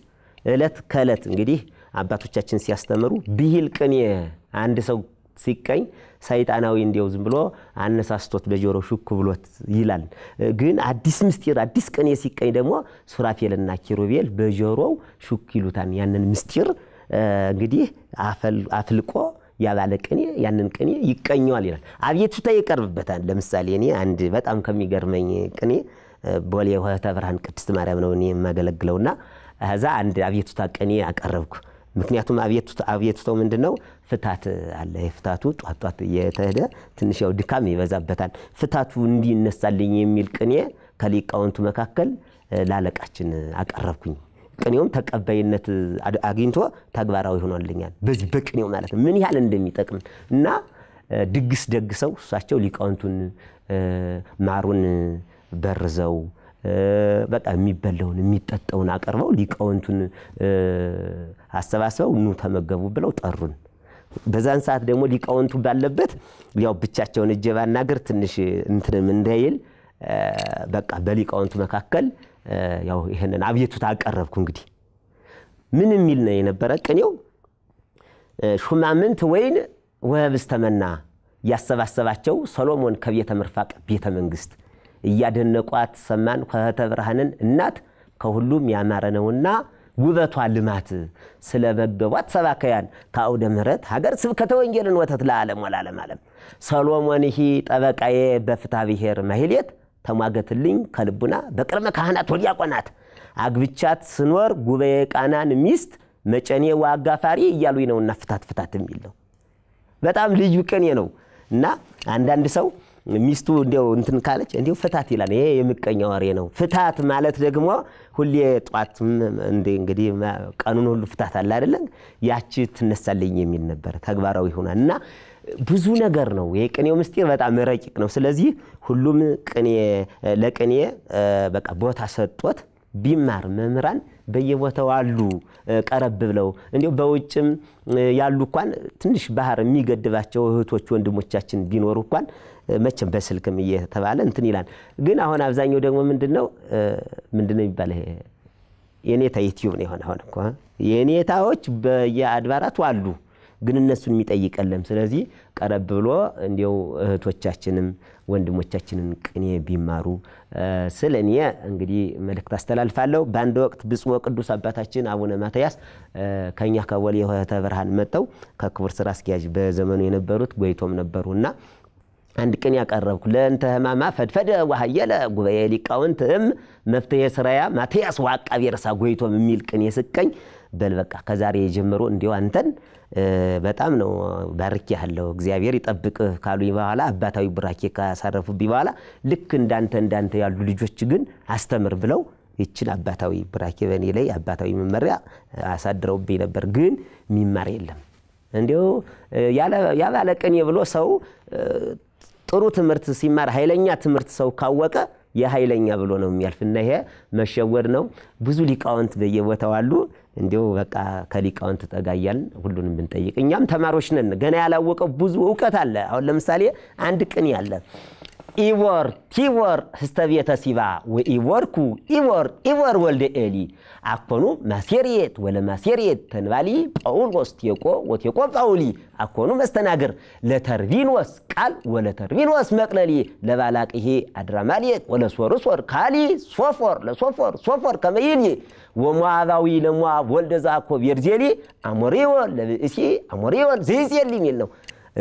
ዕለት ከዕለት እንግዲህ አባቶቻችን ሲያስተምሩ ብሂል ቅኔ አንድ ሰው ሲቀኝ ሰይጣናዊ እንዲው ዝም ብሎ አነሳስቶት በጆሮ ሹክ ብሎት ይላል። ግን አዲስ ምስጢር አዲስ ቅኔ ሲቀኝ ደግሞ ሱራፌልና ኪሩቤል በጆሮው ሹክ ይሉታን ያንን ምስጢር እንግዲህ አፍልቆ ያባለ ቅኔ ያንን ቅኔ ይቀኛል ይላል። አብየቱታ ይቀርብበታል። ለምሳሌ እኔ አንድ በጣም ከሚገርመኝ ቅኔ ቦሌ ሆህተ ብርሃን ቅድስት ማርያም ነው እኔ የማገለግለውና እዛ አንድ አብየቱታ ቅኔ አቀረብኩ። ምክንያቱም አብየቱታው ምንድነው ፍታት አለ። ፍታቱ ጧጧት የተሄደ ትንሽ ያው ድካም ይበዛበታል። ፍታቱ እንዲነሳልኝ የሚል ቅኔ ከሊቃውንቱ መካከል ላለቃችን አቀረብኩኝ። ቅኔውም ተቀባይነት አግኝቶ ተግባራዊ ሆኖልኛል። በዚህ በቅኔው ማለት ምን ያህል እንደሚጠቅም እና ድግስ ደግሰው እሳቸው ሊቃውንቱን ማሩን በርዘው በቃ የሚበላውን የሚጠጣውን አቀርበው ሊቃውንቱን አሰባስበው ኑ ተመገቡ ብለው ጠሩን። በዛን ሰዓት ደግሞ ሊቃውንቱ ባለበት ያው ብቻቸውን እጀባና ገር ትንሽ እንትንም እንዳይል በቃ በሊቃውንቱ መካከል ያው ይሄንን አብየቱታ አቀረብኩ። እንግዲህ ምን የሚል ነው የነበረ ቅኔው ሹማምንት ወይን ወህብስተመና ያሰባሰባቸው ሰሎሞን ከቤተ መርፋቅ ቤተ መንግስት እያደነቋት ሰማን ሆህተ ብርሃንን እናት ከሁሉም ያማረነውና ውበቷ ልማት ስለበገቧት ሰባከያን ከአውደ ምሕረት ሀገር ስብከተ ወንጌልን ወተት ለዓለም ወላለም ዓለም ሰሎሞን ይሄ ጠበቃዬ በፍትሐ ብሔር ማህሌት ተሟገትልኝ ከልቡና በቅርመ ካህናት ወዲያቆናት አግብቻት ስኖር ጉባኤ ቃናን ሚስት መጨኔ ዋጋፋሪ እያሉኝ ነውና ፍታት የሚል ነው። በጣም ልዩ ቅኔ ነው። እና አንዳንድ ሰው ሚስቱ እንደው እንትን ካለች እንደው ፍታት ይላል። ይሄ የምቀኛ ወሬ ነው። ፍታት ማለት ደግሞ ሁሌ ጧት እንግዲህ ቀኑን ሁሉ ፍታት አለ አይደል? ያቺ ትነሳለኝ የሚል ነበር ተግባራዊ ሆናልና ብዙ ነገር ነው። የቅኔው ምስጢር በጣም ረቂቅ ነው። ስለዚህ ሁሉም ቅኔ ለቅኔ በቃ ቦታ ሰጥቶት ቢማር መምህራን በየቦታው አሉ ቀረብ ብለው እንዴው በውጭም ያሉ እንኳን ትንሽ ባህር የሚገድባቸው እህቶች ወንድሞቻችን ቢኖሩ እንኳን መቼም በስልክም እየተባለ እንትን ይላል። ግን አሁን አብዛኛው ደግሞ ምንድነው ይባላል የኔታ ዩቲዩብ ነው የሆነ አሁን እኮ የኔታዎች በየአድባራቱ አሉ ግን እነሱን የሚጠይቀለም። ስለዚህ ቀረብ ብሎ እንዴው እህቶቻችንም ወንድሞቻችንን ቅኔ ቢማሩ ስለኔ እንግዲህ መልእክት አስተላልፋለሁ። በአንድ ወቅት ብፁዕ ቅዱስ አባታችን አቡነ ማትያስ ከኛ ከወል የሆተ ብርሃን መጣው ከክቡር ስራ አስኪያጅ በዘመኑ የነበሩት ጎይቶም ነበሩና አንድ ቅኔ ያቀረብኩ ለእንተ ህማማ ፈድፈደ ወሃየለ ጉባኤ ሊቃውንትም መፍትሄ ስራያ ማትያስ ዋቃቢ ረሳ ጎይቶም የሚል ቅኔ ስቀኝ በል በቃ ከዛሬ ጀምሮ እንዴው አንተን በጣም ነው ባርኪ ያለው እግዚአብሔር ይጠብቅህ ካሉኝ በኋላ አባታዊ ብራኬ ካሳረፉብኝ በኋላ ልክ እንዳንተ ያሉ ልጆች ግን አስተምር ብለው ይችን አባታዊ ብራኬ በኔ ላይ አባታዊ መመሪያ አሳድረውብኝ ነበር። ግን ሚማር የለም እንዴው ያባለ ቅኔ ብሎ ሰው ጥሩ ትምህርት ሲማር ኃይለኛ ትምህርት ሰው ካወቀ የኃይለኛ ብሎ ነው የሚያልፍና ይሄ መሸወድ ነው። ብዙ ሊቃውንት በየቦታው አሉ። እንዴው በቃ ከሊቃውንት ተጋያልን ሁሉንም ብንጠይቅ እኛም ተማሪዎች ነን። ገና ያላወቀው ብዙ ዕውቀት አለ። አሁን ለምሳሌ አንድ ቅኔ አለ ኢወር ቲወር ህስተቤተ ሲባ ወኢወርኩ ኢወር ወልደ ኤሊ አኮኑ ማሴሪየት ወለ ማሴሪየት ተንባሊ ጳውሎስ ወቴቆ ጳውሊ አኮኑ መስተናገር ለተርቪኖስ ቃል ወለ ተርቪኖስ መቅለሊ ለባላቅሄ አድራማሊየት ወለ ሶርሶር ካሊ ሶፎር ከመይሊ ወሞአባዊ ለሞአብ ወልደ ዛኮብ የርዜሊ አሞሪዮ ለብእሲ አሞሪዮ ዘይዜሊ ሚል ነው።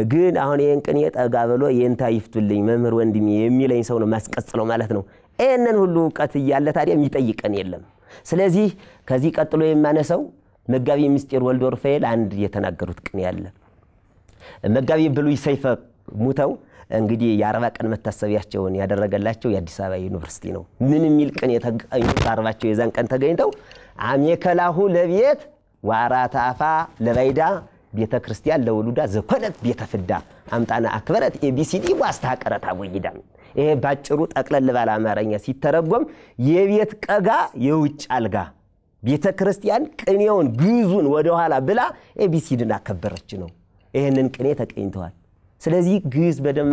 ግን አሁን ይሄን ቅኔ ጠጋ ብሎ የንታ ይፍቱልኝ መምህር ወንድሜ የሚለኝ ሰው ነው ማስቀጽለው ማለት ነው። እነን ሁሉ ዕውቀት ይያለ ታዲያ የሚጠይቀን የለም። ስለዚህ ከዚህ ቀጥሎ የማነሳው መጋቢ ምስጢር ወልደ ሩፋኤል አንድ የተናገሩት ቅኔ ያለ መጋቢ ብሉይ ሰይፈ ሙተው እንግዲህ የ40 ቀን መታሰቢያቸውን ያደረገላቸው የአዲስ አበባ ዩኒቨርሲቲ ነው። ምን የሚል ቅኔ ተጋርባቸው የዛን ቀን ተገኝተው አሜከላሁ ለቤት ዋራታፋ ለባይዳ ቤተ ክርስቲያን ለወሉዳ ዘኮነት ቤተ ፍዳ አምጣና አክበረት ኤቢሲዲ ዋስታቀረታ ወይዳ። ይሄ ባጭሩ ጠቅለል ባለ አማርኛ ሲተረጎም የቤት ቀጋ የውጭ አልጋ ቤተ ክርስቲያን ቅኔውን ግዙን ወደ ኋላ ብላ ኤቢሲዲን አከበረች ነው። ይሄንን ቅኔ ተቀኝተዋል። ስለዚህ ግዝ በደም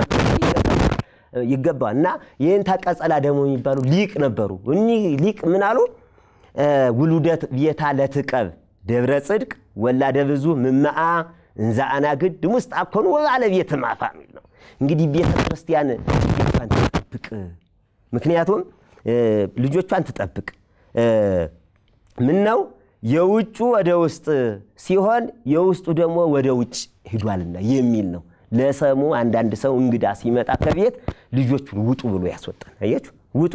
ይገባና ይሄን ታቀጸላ ደሞ የሚባሉ ሊቅ ነበሩ። እኒ ሊቅ ምን አሉ? ውሉደት ቤታ ለትቀብ ደብረ ጽድቅ ወላደ ብዙ ምማአ እንዛአና ግድ ውስጥ አኮኑ ወባለ ቤት ማፋሚል ነው። እንግዲህ ቤተ ክርስቲያን ቤቷን ትጠብቅ፣ ምክንያቱም ልጆቿን ትጠብቅ። ምን ነው የውጩ ወደ ውስጥ ሲሆን የውስጡ ደግሞ ወደ ውጭ ሄዷልና የሚል ነው። ለሰሙ አንዳንድ ሰው እንግዳ ሲመጣ ከቤት ልጆቹን ውጡ ብሎ ያስወጣል። አያችሁ ውጡ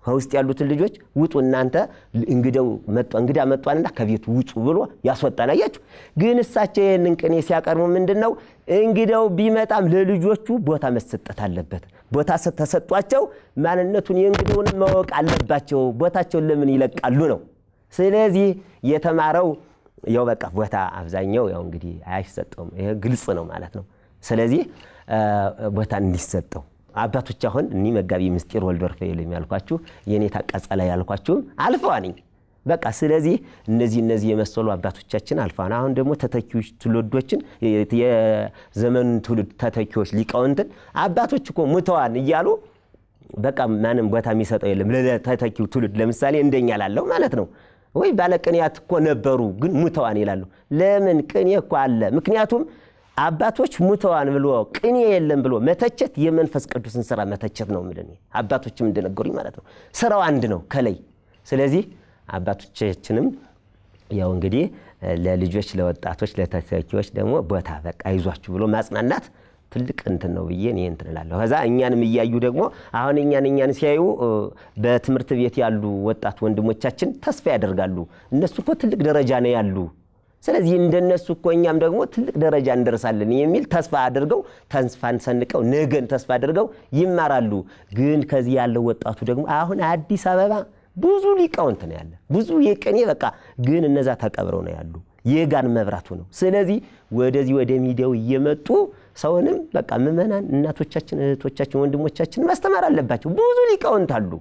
ከውስጥ ያሉት ልጆች ውጡ እናንተ እንግዳ መጣና ከቤት ውጡ ብሎ ያስወጣል። አያችሁ ግን እሳቸው የነን ቅኔ ሲያቀርቡ ምንድነው እንግዳው ቢመጣም ለልጆቹ ቦታ መሰጠት አለበት። ቦታ ተሰጧቸው ማንነቱን የእንግዳውን ማወቅ አለባቸው። ቦታቸውን ለምን ይለቃሉ ነው። ስለዚህ የተማረው ያው በቃ ቦታ አብዛኛው ያው እንግዲህ አይሰጠውም። ይሄ ግልጽ ነው ማለት ነው። ስለዚህ ቦታ እንዲሰጠው አባቶች አሁን እኒ መጋቢ ምስጢር ወልደ ሩፋኤል የሚያልኳችሁ የኔታ ቀጸላ ያልኳችሁ አልፈዋልኝ በቃ። ስለዚህ እነዚህ የመሰሉ አባቶቻችን አልፈዋል። አሁን ደግሞ ተተኪዎች ትውልዶችን የዘመን ትውልድ ተተኪዎች ሊቃውንትን አባቶች እኮ ሙተዋል እያሉ በቃ ማንም ቦታ የሚሰጠው የለም ለተተኪው ትውልድ። ለምሳሌ እንደኛ ላለው ማለት ነው ወይ ባለቅኔያት እኮ ነበሩ ግን ሙተዋል ይላሉ። ለምን ቅኔ እኮ አለ። ምክንያቱም አባቶች ሙተዋን ብሎ ቅኔ የለም ብሎ መተቸት የመንፈስ ቅዱስን ስራ መተቸት ነው ማለት ነው። አባቶችም እንደነገሩኝ ማለት ነው ስራው አንድ ነው ከላይ። ስለዚህ አባቶቻችንም ያው እንግዲህ ለልጆች ለወጣቶች ለተተኪዎች ደግሞ ቦታ በቃ ይዟችሁ ብሎ ማጽናናት ትልቅ እንትን ነው ብዬ እኔ እንትን እላለሁ። ከዛ እኛንም ይያዩ ደግሞ አሁን እኛን ሲያዩ በትምህርት ቤት ያሉ ወጣት ወንድሞቻችን ተስፋ ያደርጋሉ። እነሱ እኮ ትልቅ ደረጃ ነው ያሉ ስለዚህ እንደነሱ እኮኛም ደግሞ ትልቅ ደረጃ እንደርሳለን የሚል ተስፋ አድርገው ተስፋን ሰንቀው ነገን ተስፋ አድርገው ይማራሉ ግን ከዚህ ያለው ወጣቱ ደግሞ አሁን አዲስ አበባ ብዙ ሊቃውንት ነው ያለ ብዙ የቅኔ በቃ ግን እነዛ ተቀብረው ነው ያሉ የጋን መብራቱ ነው ስለዚህ ወደዚህ ወደ ሚዲያው እየመጡ ሰውንም በቃ ምመናን እናቶቻችን እህቶቻችን ወንድሞቻችን ማስተማር አለባቸው ብዙ ሊቃውንት አሉ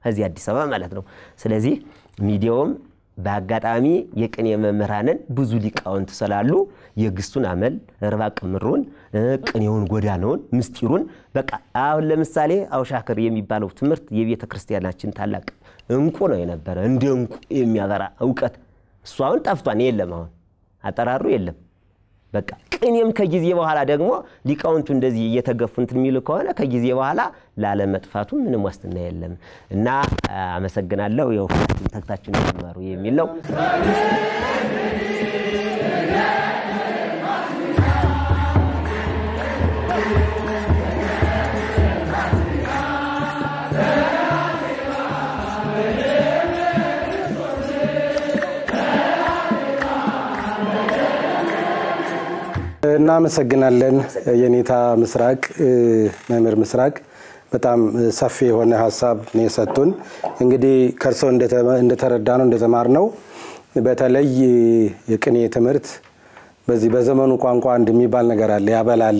ከዚህ አዲስ አበባ ማለት ነው ስለዚህ ሚዲያውም በአጋጣሚ የቅኔ መምህራንን ብዙ ሊቃውንት ስላሉ የግስቱን አመል ርባ ቅምሩን ቅኔውን ጎዳናውን ምስጢሩን በቃ አሁን ለምሳሌ አውሻክር የሚባለው ትምህርት የቤተ ክርስቲያናችን ታላቅ እንቁ ነው የነበረ እንደ እንቁ የሚያበራ ዕውቀት እሱ አሁን ጠፍቷን የለም አሁን አጠራሩ የለም በቃ ቅኔም ከጊዜ በኋላ ደግሞ ሊቃውንቱ እንደዚህ እየተገፉንት የሚሉ ከሆነ ከጊዜ በኋላ ላለ መጥፋቱ ምንም ዋስትና የለም እና አመሰግናለሁ ያው ተክታችን ተማሩ የሚል ነው እናመሰግናለን የኔታ ምስራቅ መምህር ምስራቅ በጣም ሰፊ የሆነ ሐሳብ ነው የሰጡን እንግዲህ ከርሶ እንደተረዳነው እንደተማርነው በተለይ የቅኔ ትምህርት በዚህ በዘመኑ ቋንቋ እንደሚባል ነገር አለ ያበላል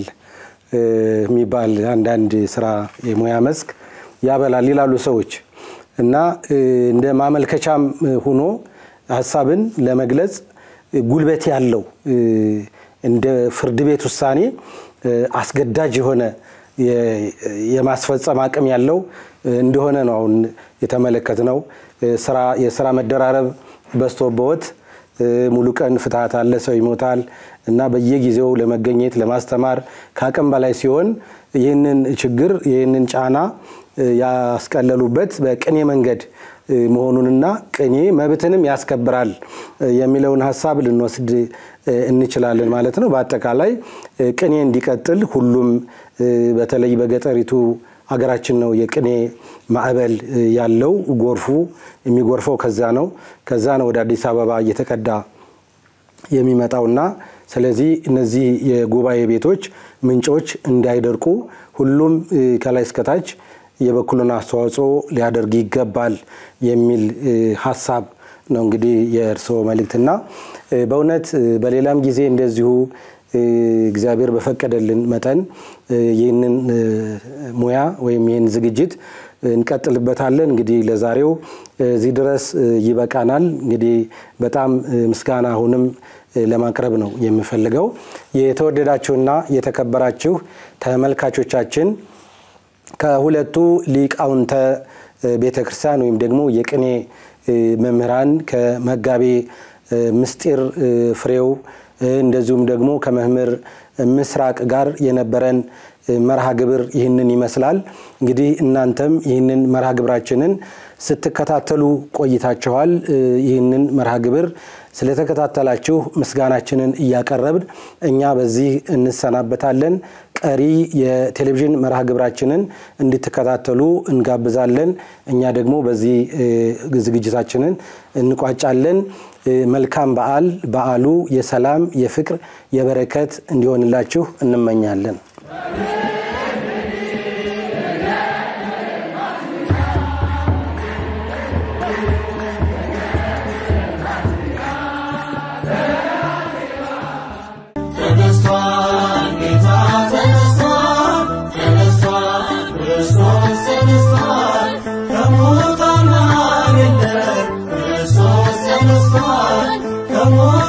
የሚባል አንዳንድ ስራ የሙያ መስክ ያበላል ይላሉ ሰዎች እና እንደ ማመልከቻም ሆኖ ሐሳብን ለመግለጽ ጉልበት ያለው እንደ ፍርድ ቤት ውሳኔ አስገዳጅ የሆነ የማስፈጸም አቅም ያለው እንደሆነ ነው አሁን የተመለከተነው የሥራ መደራረብ በስቶበት ሙሉ ቀን ፍትሃት አለ ሰው ይሞታል እና በየጊዜው ለመገኘት ለማስተማር ካቀም በላይ ሲሆን ይህንን ችግር ይህንን ጫና ያስቀለሉበት በቅኔ መንገድ መሆኑንና ቅኔ መብትንም ያስከብራል የሚለውን ሐሳብ ልንወስድ እንችላለን ማለት ነው በአጠቃላይ ቅኔ እንዲቀጥል ሁሉም በተለይ በገጠሪቱ ሀገራችን ነው የቅኔ ማዕበል ያለው ጎርፉ የሚጎርፈው ከዛ ነው ወደ አዲስ አበባ እየተቀዳ የሚመጣውና ስለዚህ እነዚህ የጉባኤ ቤቶች ምንጮች እንዳይደርቁ ሁሉም ከላይ እስከታች የበኩሉን አስተዋጽኦ ሊያደርግ ይገባል የሚል ሐሳብ ነው እንግዲህ የእርሶ መልእክትና በእውነት በሌላም ጊዜ እንደዚሁ እግዚአብሔር በፈቀደልን መጠን ይህንን ሙያ ወይም ይህን ዝግጅት እንቀጥልበታለን እንግዲህ ለዛሬው እዚህ ድረስ ይበቃናል እንግዲህ በጣም ምስጋና አሁንም ለማቅረብ ነው የምፈልገው የተወደዳችሁና የተከበራችሁ ተመልካቾቻችን ከሁለቱ ሊቃውንተ ቤተክርስቲያን ወይም ደግሞ የቅኔ መምህራን ከመጋቤ ምስጢር ፍሬው እንደዚሁም ደግሞ ከመምህር ምስራቅ ጋር የነበረን መርሃ ግብር ይህንን ይመስላል እንግዲህ እናንተም ይህንን መርሃ ግብራችንን ስትከታተሉ ቆይታችኋል ይህንን መርሃ ግብር ስለተከታተላችሁ ምስጋናችንን ያቀርብን እኛ በዚህ እንሰናበታለን ቀሪ የቴሌቪዥን መርሃ ግብራችንን እንድትከታተሉ እንጋብዛለን እኛ ደግሞ በዚህ ዝግጅታችንን እንቋጫለን መልካም በዓሉ የሰላም የፍቅር የበረከት እንዲሆንላችሁ እንመኛለን Come on.